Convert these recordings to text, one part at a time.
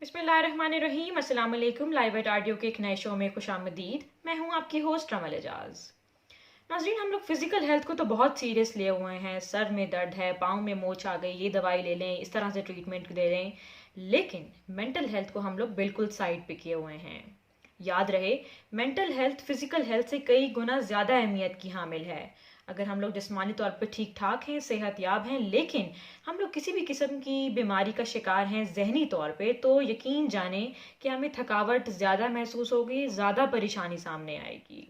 बिस्मिल्लाहिर्रहमानिर्रहीम। अस्सलाम वालेकुम। लाइव एट आडियो के एक नए शो में खुशामदीद। मैं हूं आपकी होस्ट रमल एजाज। नाजरीन, हम लोग फिजिकल हेल्थ को तो बहुत सीरियस लिए हुए हैं। सर में दर्द है, पाँव में मोच आ गई, ये दवाई ले लें, इस तरह से ट्रीटमेंट दे लें। लेकिन मेंटल हेल्थ को हम लोग बिल्कुल साइड पे किए हुए हैं। याद रहे, मेंटल हेल्थ फिजिकल हेल्थ से कई गुना ज़्यादा अहमियत की हामिल है। अगर हम लोग जिस्मानी तौर पर ठीक ठाक हैं, सेहतयाब हैं, लेकिन हम लोग किसी भी किस्म की बीमारी का शिकार हैं जहनी तौर पे, तो यकीन जाने कि हमें थकावट ज़्यादा महसूस होगी, ज़्यादा परेशानी सामने आएगी।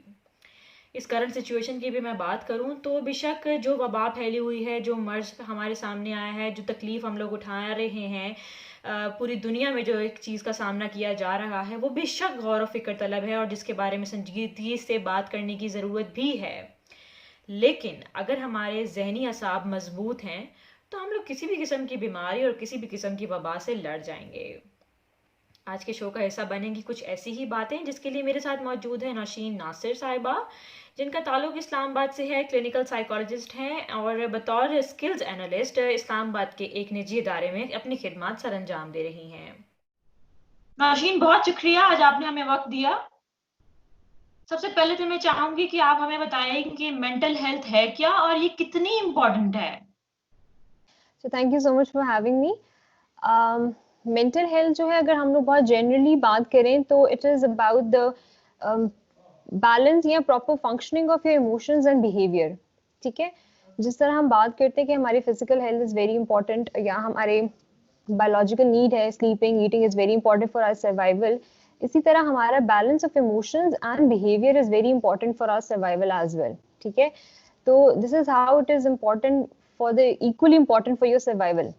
इस करंट सिचुएशन की भी मैं बात करूं तो बेशक जो वबा फैली हुई है, जो मर्ज हमारे सामने आया है, जो तकलीफ़ हम लोग उठा रहे हैं, पूरी दुनिया में जो एक चीज़ का सामना किया जा रहा है, वो बेशक गौर व फिक्र तलब है और जिसके बारे में संजीदगी से बात करने की ज़रूरत भी है। लेकिन अगर हमारे जहनी असाब मजबूत हैं तो हम लोग किसी भी किस्म की बीमारी और किसी भी किस्म की वबा से लड़ जाएंगे। आज के शो का हिस्सा बनेंगी कुछ ऐसी ही बातें जिसके लिए मेरे साथ मौजूद है नौशीन नासिर साहिबा, जिनका ताल्लुक इस्लामाबाद से है। क्लिनिकल साइकोलॉजिस्ट हैं और बतौर स्किल्स एनालिस्ट इस्लामाबाद के एक निजी इदारे में अपनी खिदमत सर अंजाम दे रही हैं। नौशीन, बहुत शुक्रिया आज आपने हमें वक्त दिया। सबसे पहले तो मैं चाहूंगी कि आप हमें बताएं कि मेंटल हेल्थ है क्या और ये कितनी इम्पोर्टेंट है। So thank you so much for having me. Mental health जो है, अगर हम लोग बहुत जनरली बात करें तो it is about the balance या proper functioning of your emotions and behaviour. ठीक है, जिस तरह हम बात करते हैं कि हमारी physical health is very important या हमारे बायोलॉजिकल नीड है, sleeping eating is very important for our survival, इसी तरह हमारा balance of emotions and behaviour is very important for our survival as well. ठीक है, तो this is how it is important for the equally important for your survival.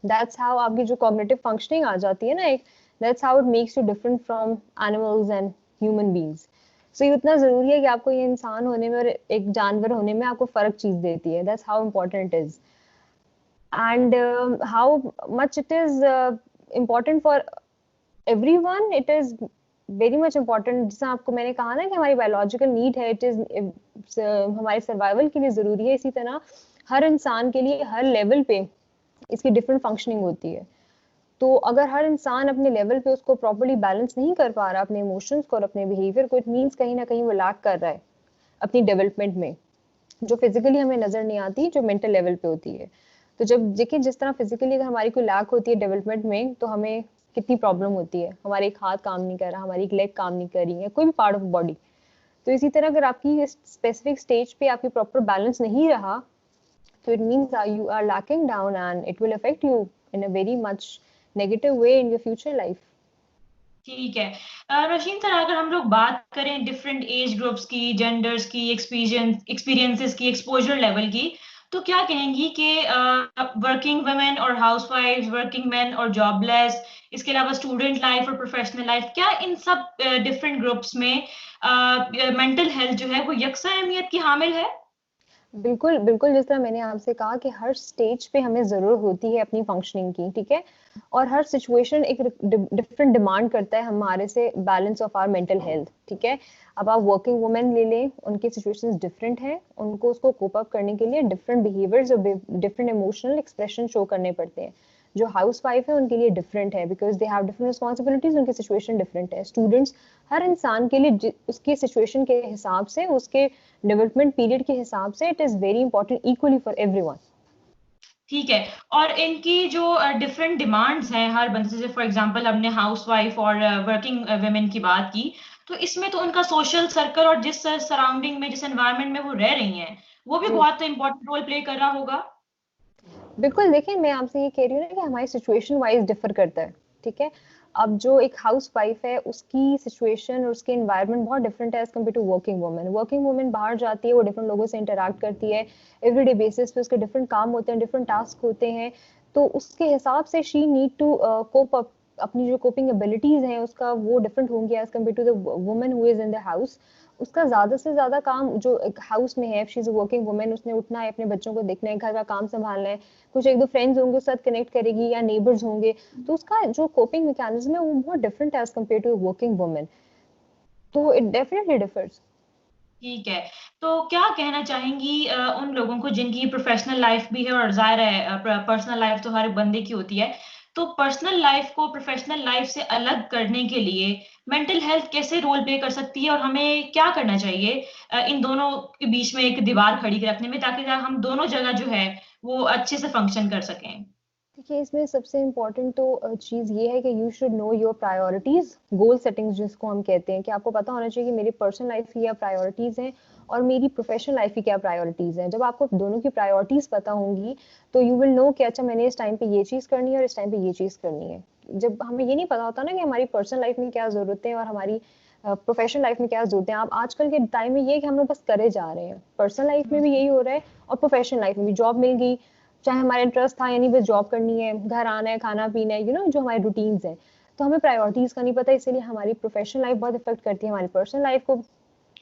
That's how आपकी जो cognitive functioning आ जाती है ना, एक that's how it makes you different from animals and human beings. So ये उतना जरूरी है कि आपको ये इंसान होने में और एक जानवर होने में आपको फर्क चीज देती है। That's how important it is and how much it is important for everyone. It is very much important. जैसा आपको मैंने कहा ना कि हमारी बायोलॉजिकल नीड है, इट इज हमारे सर्वाइवल के लिए जरूरी है, इसी तरह हर इंसान के लिए हर लेवल पे इसकी डिफरेंट फंक्शनिंग होती है। तो अगर हर इंसान अपने लेवल पे उसको प्रॉपर्ली बैलेंस नहीं कर पा रहा, अपने इमोशंस को और अपने बिहेवियर को, इट मीन्स कहीं ना कहीं वो लैक कर रहा है अपनी डेवलपमेंट में, जो फिजिकली हमें नजर नहीं आती, जो मेंटल लेवल पे होती है। तो जब देखिए, जिस तरह फिजिकली अगर हमारी कोई लैक होती है डेवलपमेंट में, तो हमें कितनी प्रॉब्लम होती है, हमारे एक हाथ काम नहीं कर रहा, हमारी एक लेग काम नहीं कर रही है, कोई भी पार्ट ऑफ बॉडी। तो इसी तरह अगर आपकी स्पेसिफिक स्टेज पे आपकी प्रॉपर बैलेंस नहीं रहा, so it means that you are lacking down and it will affect you in a very much negative way in your future life. ठीक है। रशीन सर, अगर हम लोग बात करें डिफरेंट एज ग्रुप्स की, जेंडर्स की, एक्सपीरियंसेस की, एक्सपोजर लेवल की, तो क्या कहेंगी कि वर्किंग वुमेन और हाउसवाइफ, वर्किंग मैन और जॉबलेस, इसके अलावा स्टूडेंट लाइफ और प्रोफेशनल लाइफ, क्या इन सब डिफरेंट ग्रुप्स में मेंटल हेल्थ जो है वो यकसा अहमियत की हामिल है? बिल्कुल बिल्कुल, जिस तरह मैंने आपसे कहा कि हर स्टेज पे हमें जरूरत होती है अपनी फंक्शनिंग की। ठीक है, और हर सिचुएशन एक डिफरेंट डिमांड करता है हमारे से balance of our mental health. ठीक है, अब आप वर्किंग वुमेन ले लें, उनकी सिचुएशंस डिफरेंट है, उनको उसको कोप अप करने के लिए डिफरेंट बिहेवियर्स और डिफरेंट इमोशनल एक्सप्रेशन शो करने पड़ते हैं। जो हाउस वाइफ है उनके लिए डिफरेंट है, because they have different responsibilities, उनकी सिचुएशन डिफरेंट है। स्टूडेंट्स, हर इंसान के लिए उसकी सिचुएशन के हिसाब से, उसके डेवलपमेंट पीरियड के हिसाब से, it is very important equally for everyone. ठीक है। और इनकी जो डिफरेंट डिमांड्स हैं हर बंदे से, फॉर एग्जांपल हमने हाउसवाइफ और वर्किंग वुमेन की बात की, तो इसमें तो उनका सोशल सर्कल और जिस सराउंडिंग में, जिस एनवायरनमेंट में वो रह रही हैं, वो भी बहुत इंपॉर्टेंट रोल प्ले कर रहा होगा। बिल्कुल, देखिए मैं आपसे ये कह रही हूँ ना कि हमारी सिचुएशन वाइज डिफर करता है। ठीक है, अब जो एक हाउस वाइफ है उसकी सिचुएशन और उसके एनवायरनमेंट बहुत डिफरेंट है as compare to working women. Working women बाहर जाती है, वो डिफरेंट लोगों से इंटरेक्ट करती है, एवरीडे बेसिस पे उसके डिफरेंट काम होते हैं, डिफरेंट टास्क होते हैं। तो उसके हिसाब से she need to cope up, अपनी जो कोपिंग एबिलिटीज हैं उसका वो डिफरेंट होंगी as compare to the woman who is in the house. उसका ज्यादा से ज्यादा काम जो एक हाउस में है, she is a working women, उसने उठना है, अपने बच्चों को देखना है, घर का काम संभालना है, कुछ एक दो फ्रेंड्स होंगे उसके साथ कनेक्ट करेगी या नेबर्स होंगे, तो उसका जो कोपिंग मैकेनिज्म है वो बहुत डिफरेंट है as compare to working women. तो इट डेफिनेटली डिफर्स। ठीक है। तो क्या कहना चाहेंगी उन लोगों को जिनकी प्रोफेशनल लाइफ भी है और जाहिर है पर्सनल लाइफ तो हर बंदे की होती है, तो पर्सनल लाइफ को प्रोफेशनल लाइफ से अलग करने के लिए मेंटल हेल्थ कैसे रोल प्ले कर सकती है, और हमें क्या करना चाहिए इन दोनों के बीच में एक दीवार खड़ी रखने में, ताकि हम दोनों जगह जो है वो अच्छे से फंक्शन कर सकें। देखिए, इसमें सबसे इम्पोर्टेंट तो चीज़ ये है कि you should know your priorities, goal settings जिसको हम कहते हैं, कि आपको पता होना चाहिए कि मेरी पर्सनल लाइफ की क्या प्रायोरिटीज़ हैं और मेरी प्रोफेशनल लाइफ की क्या प्रायोरिटीज़ हैं। जब आपको दोनों की प्रायोरिटीज़ पता होंगी तो यू विल नो कि अच्छा मैंने इस टाइम पे ये चीज़ करनी है और इस टाइम पे ये चीज़ करनी है। जब हमें ये नहीं पता होता ना कि हमारी पर्सनल लाइफ में क्या ज़रूरतें हैं और हमारी प्रोफेशनल लाइफ में क्या ज़रूरतें हैं, आप आजकल के टाइम में ये है कि हम लोग बस करे जा रहे हैं। पर्सनल लाइफ में भी यही हो रहा है और प्रोफेशनल लाइफ में भी। जॉब मिल गई, चाहे हमारा इंटरेस्ट था यानी बस जॉब करनी है, घर आना है, खाना पीना है, जो हमारे रूटीन्स हैं, तो हमें प्रायोरिटीज का नहीं पता, इसीलिए हमारी प्रोफेशनल लाइफ बहुत इफेक्ट करती है हमारी पर्सनल लाइफ को।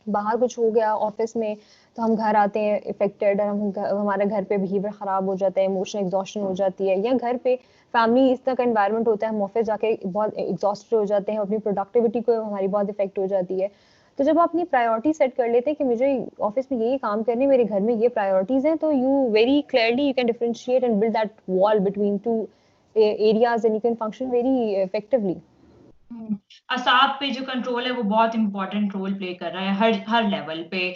बाहर कुछ हो गया ऑफिस में तो हम घर आते हैं इफेक्टेड, और हमारे घर पे बिहेवियर खराब हो जाता है, इमोशनल एग्जॉस्शन हो जाती है, या घर पे फैमिली इस तरह का एनवायरनमेंट होता है, हम ऑफिस जाके बहुत एग्जॉस्टेड हो जाते हैं, अपनी प्रोडक्टिविटी को हमारी बहुत इफेक्ट हो जाती है। तो जब आप अपनी प्रायोरिटी सेट कर लेते हैं कि मुझे ऑफिस में ये काम करने, मेरे घर में ये प्रायोरिटीज हैं, तो you very clearly you can differentiate and build that wall between two areas and you can function very effectively. असाब पे जो कंट्रोल है वो बहुत इंपॉर्टेंट रोल प्ले कर रहा है हर हर लेवल पे।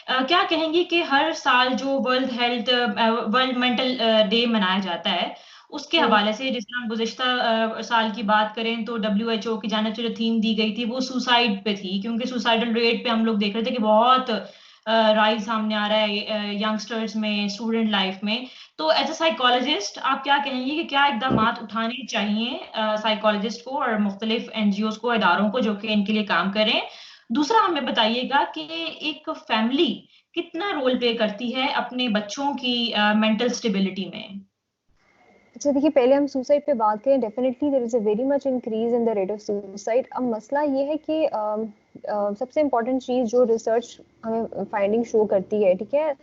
क्या कहेंगी कि हर साल जो वर्ल्ड मेंटल डे मनाया जाता है, उसके हवाले से, जिस तरह हम गुज़िश्ता साल की बात करें तो WHO की जानिब से जो थीम दी गई थी वो सुसाइड पे थी, क्योंकि सुसाइडल रेट पे हम लोग देख रहे थे कि बहुत राइज सामने आ रहा है यंगस्टर्स में, स्टूडेंट लाइफ में। तो एज अ साइकोलॉजिस्ट आप क्या कहेंगे कि क्या इकदामात उठाने चाहिए साइकोलॉजिस्ट को और मुख्तलिफ एनजीओज को, इदारों को जो कि इनके लिए काम करें? दूसरा हमें बताइएगा कि एक फैमिली कितना रोल प्ले करती है अपने बच्चों की मेंटल स्टेबिलिटी में? अच्छा, देखिए, पहले हम सुसाइड पे बात करें, definitely there is a very much increase in the rate of suicide. अब मसला ये है कि सबसे इम्पोर्टेंट चीज़ जो रिसर्च हमें फाइंडिंग शो करती है, ठीक है,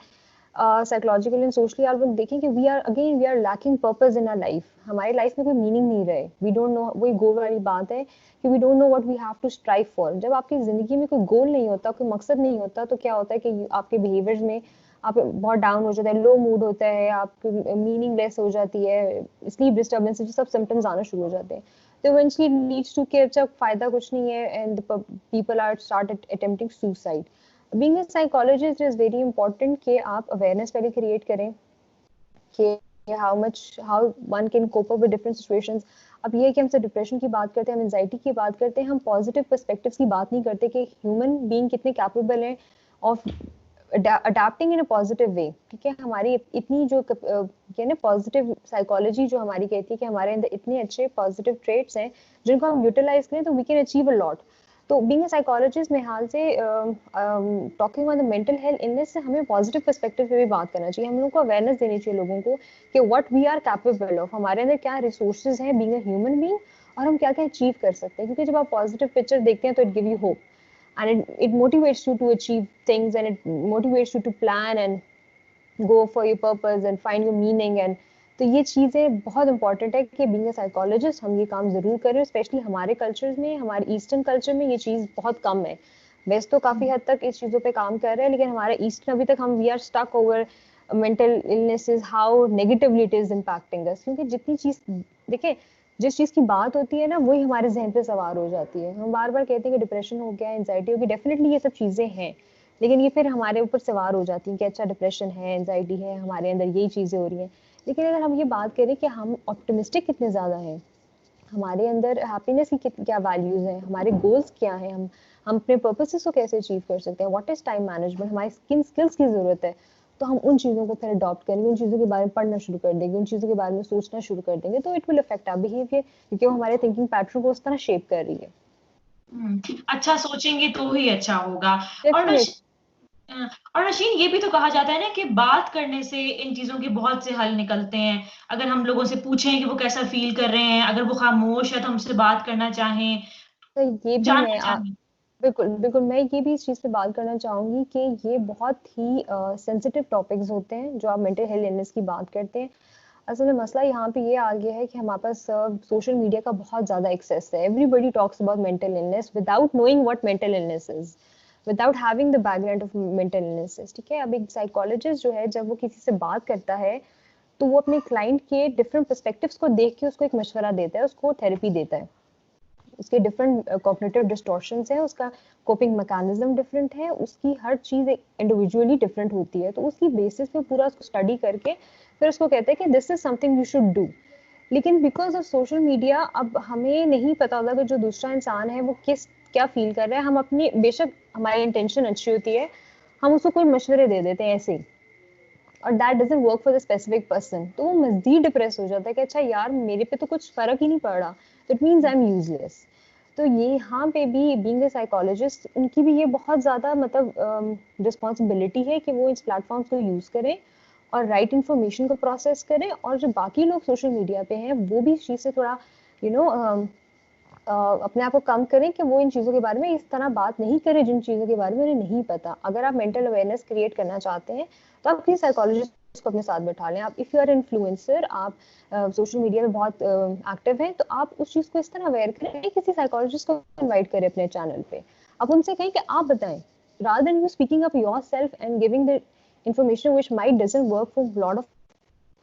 साइकोलॉजिकली एंड सोशली, आप लोग देखें कि we are lacking purpose in our life. हमारी लाइफ में कोई मीनिंग नहीं रहे, वी डोंट नो, वही गोल वाली बात है कि we don't know what we have to strive for. जब आपकी जिंदगी में कोई गोल नहीं होता, कोई मकसद नहीं होता, तो क्या होता है कि आपके बिहेवियर्स में आप बहुत डाउन हो जाता है, लो मूड होता है, आप मीनिंगलेस हो जाती है, स्लीप डिस्टर्बेंस, जो सब सिम्टम्स आना शुरू हो जाते हैं। तो इवेंचुअली लीड्स टू कि अच्छा फायदा कुछ नहीं है, and people are start attempting suicide. Being a psychologist is very important कि आप अवेयरनेस पहले क्रिएट करें कि how one can cope up with different situations. अब ये है कि हम सिर्फ डिप्रेशन की बात करते हैं, हम एंजाइटी की बात करते हैं, हम पॉजिटिव पर्सपेक्टिव्स की बात नहीं करते कि ह्यूमन बीइंग कितने कैपेबल हैं of adapting in a positive way. ठीक है, हमारी इतनी जो क्या ना पॉजिटिव साइकोलॉजी जो हमारी कहती है कि हमारे अंदर इतने अच्छे पॉजिटिव ट्रेट्स हैं जिनको हम यूटिलाइज करें तो we can achieve a lot. तो बीइंग अ साइकोलॉजिस्ट में हाल से talking on the mental health illness से हमें पॉजिटिव पर्सपेक्टिव पे भी बात करना चाहिए, हम लोगों को अवेयरनेस देनी चाहिए लोगों को कि what we are capable of, हमारे अंदर क्या रिसोर्सेज हैं बीइंग अ ह्यूमन बीइंग, और हम क्या क्या अचीव कर सकते हैं। क्योंकि जब आप पॉजिटिव पिक्चर देखते हैं तो it give you hope, and it motivates you to achieve things, and it motivates you to plan and go for your purpose and find your meaning। and तो ये चीज़ें बहुत इंपॉर्टेंट है कि बीइंग अ साइकोलॉजिस्ट हम ये काम ज़रूर करें, स्पेशली हमारे कल्चर में, हमारे ईस्टर्न कल्चर में ये चीज़ बहुत कम है। वेस्ट तो काफ़ी हद तक इस चीज़ों पे काम कर रहे हैं, लेकिन हमारे ईस्टर्न अभी तक हम we are stuck over mental illnesses, how negatively it is impacting us. क्योंकि जितनी चीज़ देखिए, जिस चीज़ की बात होती है ना वही हमारे जहन पे सवार हो जाती है। हम बार बार कहते हैं कि डिप्रेशन हो गया, एंजाइटी होगी, डेफिनेटली ये सब चीज़ें हैं, लेकिन ये फिर हमारे ऊपर सवार हो जाती हैं कि अच्छा डिप्रेशन है, एंजाइटी है, हमारे अंदर यही चीज़ें हो रही हैं। लेकिन अगर हम ये बात करें कि हम ऑप्टिमिस्टिक कितने ज़्यादा हैं, हमारे अंदर हैप्पीनेस की क्या वैल्यूज़ हैं, हमारे गोल्स क्या हैं, हम अपने पर्पसेस को कैसे अचीव कर सकते हैं, व्हाट इज़ टाइम मैनेजमेंट, हमारी किन स्किल्स की ज़रूरत है, तो हम उन चीज़ों को फिर अडॉप्ट करेंगे, उन चीज़ों के बारे में पढ़ना शुरू कर देंगे, उन चीज़ों के बारे में सोचना शुरू कर देंगे, तो it will affect our behaviour, क्योंकि वो हमारे थिंकिंग पैटर्न को उस तरह शेप कर रही है। अच्छा सोचेंगे तो ही अच्छा होगा। और डेफिनेट और नशीन, ये भी तो कहा जाता है ना कि बात करने से इन चीजों के बहुत से हल निकलते हैं। अगर हम लोगों से पूछें कि वो कैसा फील कर रहे हैं, अगर वो खामोश है तो हमसे बात करना चाहें, तो ये भी जानना मैं चाहें। बिल्कुल बिल्कुल मैं ये भी इस चीज़ पे बात करना चाहूँगी कि ये बहुत ही सेंसिटिव टॉपिक्स होते हैं जो आप मेंटल हेल्थ इलनेस की बात करते हैं। असल में मसला यहाँ पे ये आ गया है कि हमारे पास सोशल मीडिया का बहुत ज़्यादा एक्सेस है, everybody talks about mental illness without knowing what mental illness is, without having the background of mental illnesses. ठीक है, अब एक साइकोलॉजिस्ट जो है जब वो किसी से बात करता है तो वो अपने क्लाइंट के डिफरेंट पर्सपेक्टिव्स को देख के उसको एक मशवरा देता है, उसको थेरेपी देता है। उसके डिफरेंट कॉग्निटिव डिस्टॉर्शंस हैं, उसका कोपिंग मैकेनिज्म डिफरेंट है, उसकी हर चीज़ इंडिविजुअली डिफरेंट होती है। तो उसकी बेसिस पे पूरा उसको स्टडी करके फिर उसको कहते हैं कि this is something you should do. लेकिन बिकॉज ऑफ सोशल मीडिया अब हमें नहीं पता होता कि जो दूसरा इंसान है वो क्या फील कर रहा है। हम अपनी, बेशक हमारी इंटेंशन अच्छी होती है, हम उसको कोई मशवरे दे देते हैं ऐसे ही, और that doesn't work for the specific person. तो वो मजीद डिप्रेस हो जाता है कि अच्छा यार मेरे पे तो कुछ फर्क ही नहीं पड़ रहा, तो it means I am useless. तो ये यहाँ पे भी बीइंग अ साइकोलॉजिस्ट उनकी भी ये बहुत ज़्यादा मतलब रिस्पॉन्सिबिलिटी है कि वो इस प्लेटफॉर्म्स को यूज़ करें और राइट इन्फॉर्मेशन को प्रोसेस करें, और जो बाकी लोग सोशल मीडिया पे हैं वो भी इस चीज़ से थोड़ा यू you नो अपने आप को कम करें कि वो इन चीज़ों के बारे में इस तरह बात नहीं करें जिन चीज़ों के बारे में उन्हें नहीं पता। अगर आप मेंटल अवेयरनेस क्रिएट करना चाहते हैं तो आप किसी साइकोलॉजिस्ट को अपने साथ बैठा लें। आप इफ़ यू आर इन्फ्लुएंसर, आप सोशल मीडिया में बहुत एक्टिव हैं, तो आप उस चीज़ को इस तरह अवेयर करें, किसी साइकोलॉजिस्ट को इन्वाइट करें अपने चैनल पे। आप उनसे कहें कि आप बताएं, rather than you speaking up yourself and giving the information which might doesn't work for lot of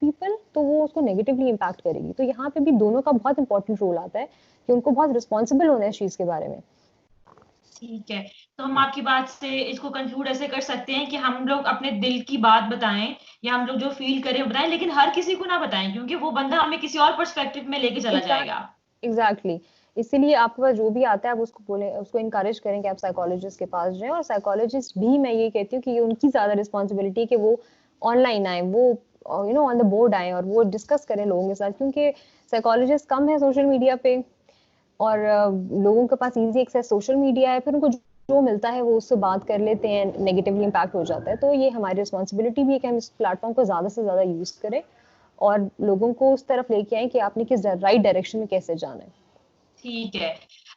people, तो वो उसको नेगेटिवली इम्पैक्ट करेगी। तो यहाँ पे भी दोनों का बहुत इंपॉर्टेंट रोल आता है कि उनको बहुत रिस्पॉन्सिबल होना है इस चीज के बारे में। ठीक है, तो हम आपकी बात से इसको कंक्लूड ऐसे कर सकते हैं कि हम लोग अपने दिल की बात बताएं या हम लोग जो फील करें वो बताएं, लेकिन हर किसी को ना बताएं क्योंकि वो बंदा हमें किसी और पर्सपेक्टिव में लेके चला जाएगा। एग्जैक्टली, इसीलिए आपके पास जो भी आता है आप उसको बोले, उसको इनकरेज करें कि आप साइकोलॉजिस्ट के पास जाएं। और साइकोलॉजिस्ट भी, मैं ये कहती हूँ कि ये उनकी ज्यादा रिस्पॉन्सिबिलिटी है कि वो ऑनलाइन आए, वो ऑन द बोर्ड आए और वो डिस्कस करें लोगों के साथ, क्योंकि साइकोलॉजिस्ट कम है सोशल मीडिया पे और लोगों के पास इजी एक्सेस सोशल मीडिया है, फिर उनको जो मिलता है वो उससे बात कर लेते हैं, नेगेटिवली इम्पैक्ट हो जाता है। तो ये हमारी रिस्पॉन्सिबिलिटी भी है कि हम इस प्लेटफॉर्म को ज़्यादा से ज़्यादा यूज़ करें और लोगों को उस तरफ लेके आए कि आपने किस राइट डायरेक्शन में कैसे जाना है। ठीक है,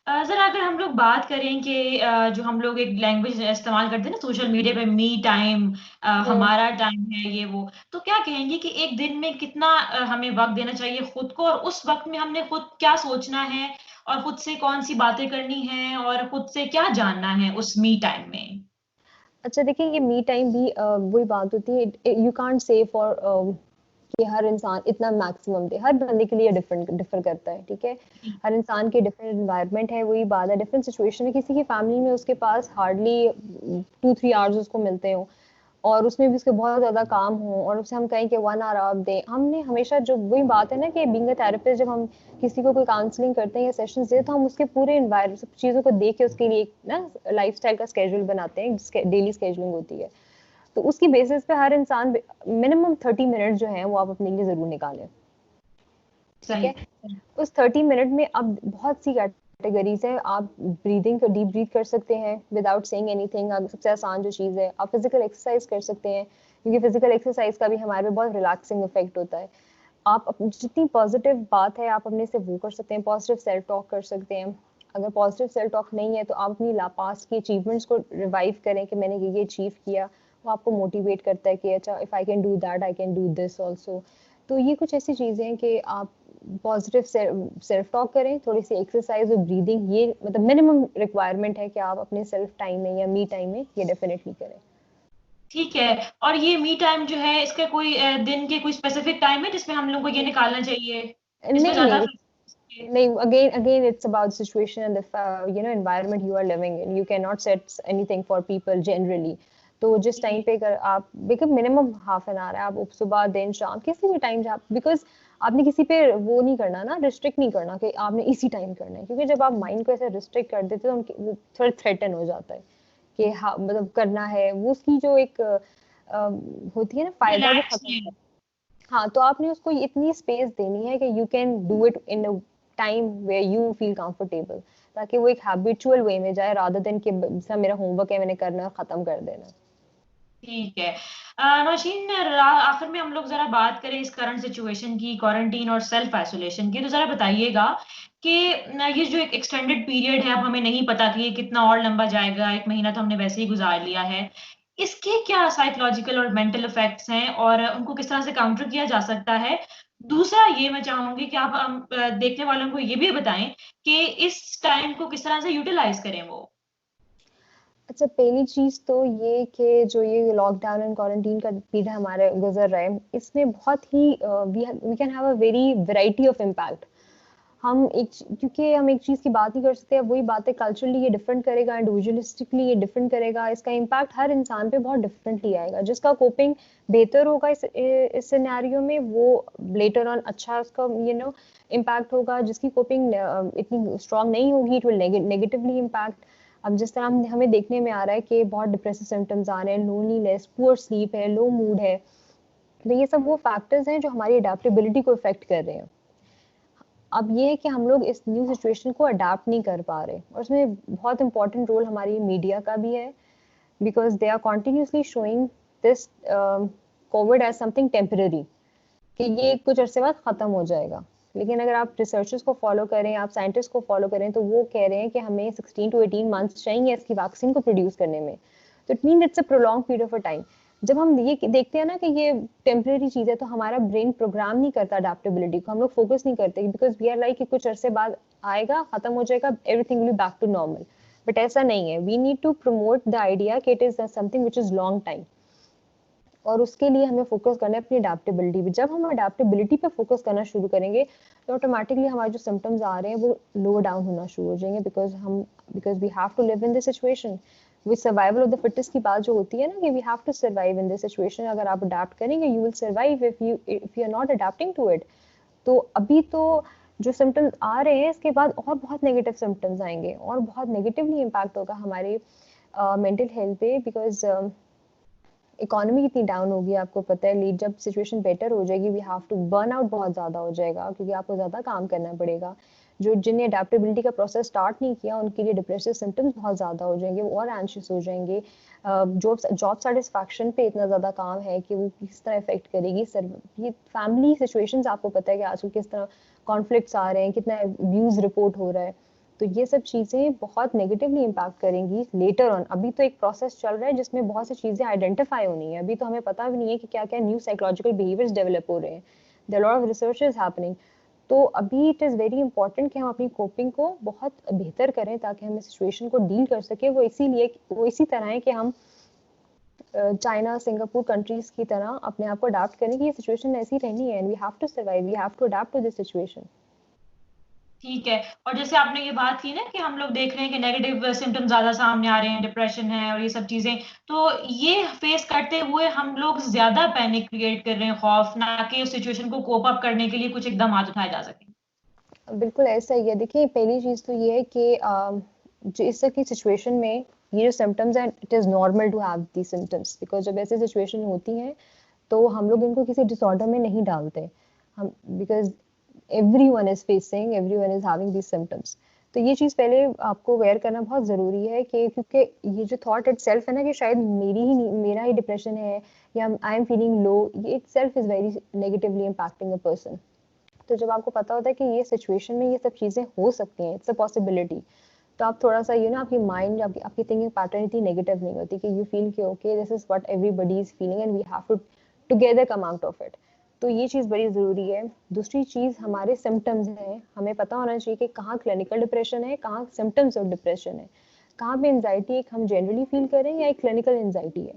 जरा अगर हम लोग बात करें कि जो हम लोग एक लैंग्वेज इस्तेमाल करते हैं ना सोशल मीडिया पे, मी टाइम, हम्म। हमारा टाइम है ये वो, तो क्या कहेंगे कि एक दिन में कितना हमें वक्त देना चाहिए खुद को, और उस वक्त में हमने खुद क्या सोचना है और खुद से कौन सी बातें करनी है और खुद से क्या जानना है उस मी टाइम में? अच्छा देखिए, ये मी टाइम भी वही बात होती है, यू कांट से फॉर कि हर इंसान इतना मैक्सिमम दे, हर बंदे के लिए डिफरेंट डिफर करता है, ठीक है। हर इंसान के डिफरेंट एनवायरनमेंट है, वही बात है, डिफरेंट सिचुएशन है। किसी की फैमिली में उसके पास हार्डली 2-3 आवर्स उसको मिलते हो और उसमें भी उसके बहुत ज़्यादा काम हो और उससे हम कहें कि 1 आवर आप दें। हमने हमेशा, जो वही बात है ना कि बीइंग अ थेरेपिस्ट, जब हम किसी को कोई काउंसलिंग करते हैं या सेशंस देते हैं तो हम उसके पूरे एनवायरमेंट, सब चीज़ों को देख के उसके लिए एक ना लाइफस्टाइल का स्केड्यूल बनाते हैं, डेली स्केड्यूलिंग होती है। तो उसकी बेसिस पे हर इंसान मिनिमम 30 मिनट जो है वो आप अपने लिए जरूर निकालें, ठीक सही। है। उस 30 मिनट में अब बहुत सी कैटेगरीज है। आप ब्रीदिंग को डीप ब्रीथ कर सकते हैं विदाउट सेइंग एनीथिंग, सबसे आसान जो चीज़ है। आप फिजिकल एक्सरसाइज कर सकते हैं, क्योंकि फिजिकल एक्सरसाइज का भी हमारे पे बहुत रिलैक्सिंग इफेक्ट होता है। आप जितनी पॉजिटिव बात है आप अपने से वो कर सकते हैं, पॉजिटिव सेल्फ टॉक कर सकते हैं। अगर पॉजिटिव सेल्फ टॉक नहीं है तो आप अपनी पास्ट की अचीवमेंट्स को रिवाइव करें कि मैंने ये अचीव किया। वो आपको मोटिवेट करता है कि अच्छा, if I can do that I can do this also. तो ये कुछ ऐसी चीज़ें हैं कि आप पॉजिटिव सेल्फ टॉक करें, थोड़ी सी एक्सरसाइज और ब्रीदिंग, ये मतलब मिनिमम रिक्वायरमेंट है कि आप अपने सेल्फ टाइम में या मी टाइम में ये डेफिनेटली करें। ठीक है, और ये मी टाइम जो है इसका कोई दिन के कोई स्पेसिफिक टाइम है जिसमें हम लोग को ये निकालना चाहिए जिसमें नहीं ज्यादा नहीं नहीं, again it's about situation and the environment you are living in. You cannot set anything for people generally. तो जिस टाइम पे अगर आप because minimum half an hour है, आप सुबह दिन शाम किसी भी टाइम जब, बिकॉज आपने किसी पे वो नहीं करना ना, रिस्ट्रिक्ट नहीं करना कि आपने इसी टाइम करना है, क्योंकि जब आप माइंड को ऐसे रिस्ट्रिक्ट कर देते तो उनके वो थोड़ा थ्रेटन हो जाता है कि हाँ मतलब करना है, वो उसकी जो एक होती है ना फायदा, वो रिलैक्स खत्म। में। हाँ, तो आपने उसको इतनी स्पेस देनी है कि you can do it in a time where you feel comfortable, ताकि वो एक हैबिचुअल वे में जाए, रादर देन कि जैसा मेरा होमवर्क है मैंने करना है खत्म कर देना। ठीक है, नौशीन, आखिर में हम लोग जरा बात करें इस करंट सिचुएशन की, क्वारंटीन और सेल्फ आइसोलेशन की, तो जरा बताइएगा कि ये जो एक एक्सटेंडेड पीरियड है, अब हमें नहीं पता कि ये कितना और लंबा जाएगा, 1 महीना तो हमने वैसे ही गुजार लिया है, इसके क्या साइकोलॉजिकल और मेंटल इफेक्ट्स हैं और उनको किस तरह से काउंटर किया जा सकता है? दूसरा ये मैं चाहूंगी कि आप देखने वालों को ये भी बताएं कि इस टाइम को किस तरह से यूटिलाइज करें वो। अच्छा, पहली चीज तो ये कि जो ये लॉकडाउन एंड क्वारंटीन का पीरियड हमारे गुजर रहा है, इसमें बहुत ही we can have a very variety of impact. क्योंकि हम एक चीज की बात नहीं कर सकते, अब वही बातें कल्चरली ये डिफरेंट करेगा, इंडिविजुअलिस्टिकली ये डिफरेंट करेगा, इसका इम्पैक्ट हर इंसान पे बहुत डिफरेंटली आएगा। जिसका कोपिंग बेहतर होगा इस सिनेरियो में, वो लेटर ऑन अच्छा उसका इम्पैक्ट होगा। जिसकी कोपिंग इतनी स्ट्रांग नहीं होगी, इट विल नेगेटिवली इम्पैक्ट। अब जिस तरह हमें देखने में आ रहा है कि बहुत डिप्रेसिव सिम्टम्स आ रहे हैं, लोनलीनेस, पुअर स्लीप है, लो मूड है, तो ये सब वो फैक्टर्स हैं जो हमारी अडेप्टेबिलिटी को इफेक्ट कर रहे हैं। अब ये है कि हम लोग इस न्यू सिचुएशन को अडाप्ट नहीं कर पा रहे, और उसमें बहुत इंपॉर्टेंट रोल हमारी मीडिया का भी है, because they are continuously showing this Covid as something temporary, कि ये कुछ अरसे बाद खत्म हो जाएगा। लेकिन अगर आप रिसर्चर्स को फॉलो करें, आप साइंटिस्ट को फॉलो करें, तो वो कह रहे हैं कि हमें 16 to 18 मंथ्स चाहिए इसकी वैक्सीन को प्रोड्यूस करने में। तो it mean it's a prolong period of a time. जब हम ये देखते हैं ना कि ये टेम्परेरी चीज है, तो हमारा ब्रेन प्रोग्राम नहीं करता अडेप्टेबिलिटी को, हम लोग फोकस नहीं करते, बिकॉज वी आर लाइक कि कुछ अरसे बाद आएगा, खत्म हो जाएगा, everything will be back to normal. But ऐसा नहीं है। We need to promote the idea कि it is something which is long time, और उसके लिए हमें फोकस करना है अपनी अडेप्टेबिलिटी पे। जब हम अडेप्टेबिलिटी पे फोकस करना शुरू करेंगे, तो ऑटोमेटिकली हमारे जो सिम्टम्स आ रहे हैं वो लो डाउन होना शुरू हो जाएंगे, because we have to live in this situation. With survival of the fittest की बात जो होती है ना, कि we have to survive in this situation. अगर आप अडेप्ट करेंगे, you will survive. If you are not adapting to it, तो अभी तो जो सिम्टम्स आ रहे हैं, इसके बाद और बहुत नेगेटिव सिम्टम्स आएंगे, और बहुत नेगेटिवली इम्पैक्ट होगा हमारे मेंटल हेल्थ पे, बिकॉज इकोनॉमी कितनी डाउन होगी आपको पता है। लीड जब सिचुएशन बेटर हो जाएगी, we have to burn out बहुत ज़्यादा हो जाएगा, क्योंकि आपको ज़्यादा काम करना पड़ेगा। जो जिन्हें अडेप्टेबिलिटी का प्रोसेस स्टार्ट नहीं किया, उनके लिए डिप्रेसिव सिम्टम्स बहुत ज़्यादा हो जाएंगे, वो और एंशियस हो जाएंगे। जॉब सेटिस्फैक्शन पे इतना ज़्यादा काम है कि वो किस तरह इफेक्ट करेगी। ये फैमिली सिचुएशंस आपको पता है कि आजकल किस तरह कॉन्फ्लिक्ट्स आ रहे हैं, कितना अब्यूज़ रिपोर्ट हो रहा है। तो ये सब चीज़ें बहुत नेगेटिवली इम्पैक्ट करेंगी लेटर ऑन। अभी तो एक प्रोसेस चल रहा है जिसमें बहुत सी चीज़ें आइडेंटिफाई होनी है। अभी तो हमें पता भी नहीं है कि क्या क्या न्यू साइकोलॉजिकल बिहेवियर्स डेवलप हो रहे हैं। There are lot of research is happening. तो अभी इट इज़ वेरी इंपॉर्टेंट कि हम अपनी कोपिंग को बहुत बेहतर करें, ताकि हम इस सिचुएशन को डील कर सके। वो इसी तरह है कि हम चाइना, सिंगापुर कंट्रीज की तरह अपने आप को अडाप्ट करें कि ये सिचुएशन ऐसी रहनी है, and we have to survive, we have to adapt to this situation. ठीक है। और जैसे आपने ये बात की ना कि हम लोग देख रहे हैं कि नेगेटिव सिम्टम्स ज्यादा सामने आ रहे हैं, डिप्रेशन है और ये सब चीजें, तो ये फेस करते हुए हम लोग ज्यादा पैनिक क्रिएट कर रहे हैं, खौफ, ना कि उस सिचुएशन को कोप अप करने के लिए कुछ एकदम हाथ उठाए जा सके। बिल्कुल ऐसा ही है। देखिए, पहली चीज़ तो ये है कि जो इस तरह की सिचुएशन में ये जो सिम्टम्स हैं, it is normal to have the symptoms, because जब ऐसी सिचुएशन होती हैं तो हम लोग इनको किसी डिसऑर्डर में नहीं डालते। हम because every one is having these symptoms. तो ये चीज़ पहले आपको अवेयर करना बहुत ज़रूरी है, कि क्योंकि ये जो थॉट इट सेल्फ है ना, कि शायद मेरा ही डिप्रेशन है, या आई एम फीलिंग लो, ये it self is very negatively impacting a person. तो जब आपको पता होता है कि ये सिचुएशन में ये सब चीज़ें हो सकती हैं, इट्स अ पॉसिबिलिटी, तो आप थोड़ा सा आपकी माइंड, आपकी थिंकिंग पैटर्न इतनी नेगेटिव नहीं होती, कि यू फील कि okay, this is what everybody is feeling and we have to together come out of it. तो ये चीज़ बड़ी ज़रूरी है। दूसरी चीज़, हमारे सिम्टम्स हैं, हमें पता होना चाहिए कि कहाँ क्लिनिकल डिप्रेशन है, कहाँ सिम्टम्स ऑफ डिप्रेशन है, कहाँ पे एंजाइटी एक हम जनरली फील करें या एक क्लिनिकल एंजाइटी है।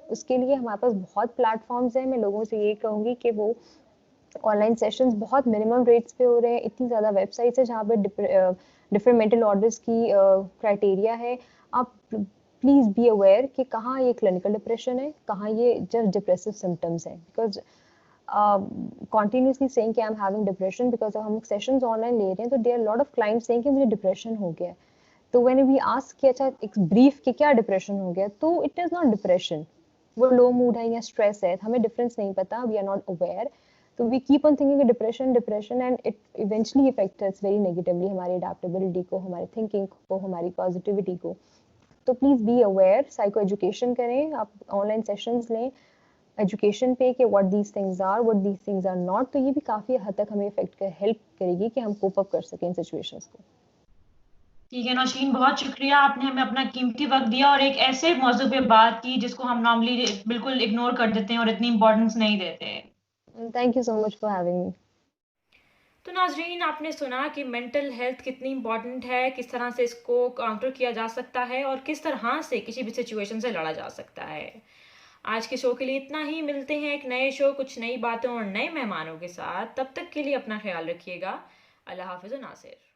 उसके लिए हमारे पास बहुत प्लेटफॉर्म्स हैं। मैं लोगों से ये कहूँगी कि वो ऑनलाइन सेशंस बहुत मिनिमम रेट्स पे हो रहे हैं। इतनी ज़्यादा वेबसाइट्स है जहाँ पे डिफरेंट मेंटल ऑर्डर्स की क्राइटेरिया है। आप प्लीज़ बी अवेयर कि कहाँ ये क्लिनिकल डिप्रेशन है, कहाँ ये जस्ट डिप्रेसिव सिम्टम्स हैं। बिकॉज कॉन्टिन्यूसली सेइंग कि I am having depression, because हम सेशंस ऑनलाइन ले रहे हैं, तो there lot of clients saying कि मुझे डिप्रेशन हो गया है। तो व्हेन वी आस्क कि अच्छा एक ब्रीफ कि क्या डिप्रेशन हो गया, तो इट इज़ नॉट डिप्रेशन, वो लो मूड है या स्ट्रेस है, हमें डिफरेंस नहीं पता, वी आर नॉट अवेयर। तो we keep on thinking depression depression, and it eventually affects us very negatively, हमारी अडेप्टेबिलिटी को, हमारी थिंकिंग को, हमारी पॉजिटिविटी को। तो please be aware, psycho education करें, आप ऑनलाइन सेशंस लें एजुकेशन पे कि what these things are, what these things are not. तो ये भी काफ़ी हद तक हमें हेल्प करेगी कि हम कोप अप कर सकें इन सिचुएशंस को। ठीक है नौशीन, बहुत शुक्रिया, आपने हमें अपना कीमती वक्त दिया और एक ऐसे मौजू पे बात की जिसको हम नॉर्मली बिल्कुल इग्नोर कर देते हैं और इतनी इंपॉर्टेंस नहीं देते। Thank you so much for having me. तो नाजरीन, आपने सुना कि मेंटल हेल्थ कितनी इंपॉर्टेंट है, किस तरह से इसको काउंटर किया जा सकता है और किस तरह से किसी भी सिचुएशन से लड़ा जा सकता है। आज के शो के लिए इतना ही। मिलते हैं एक नए शो, कुछ नई बातों और नए मेहमानों के साथ। तब तक के लिए अपना ख्याल रखिएगा। अल्लाह हाफिज़ नासिर।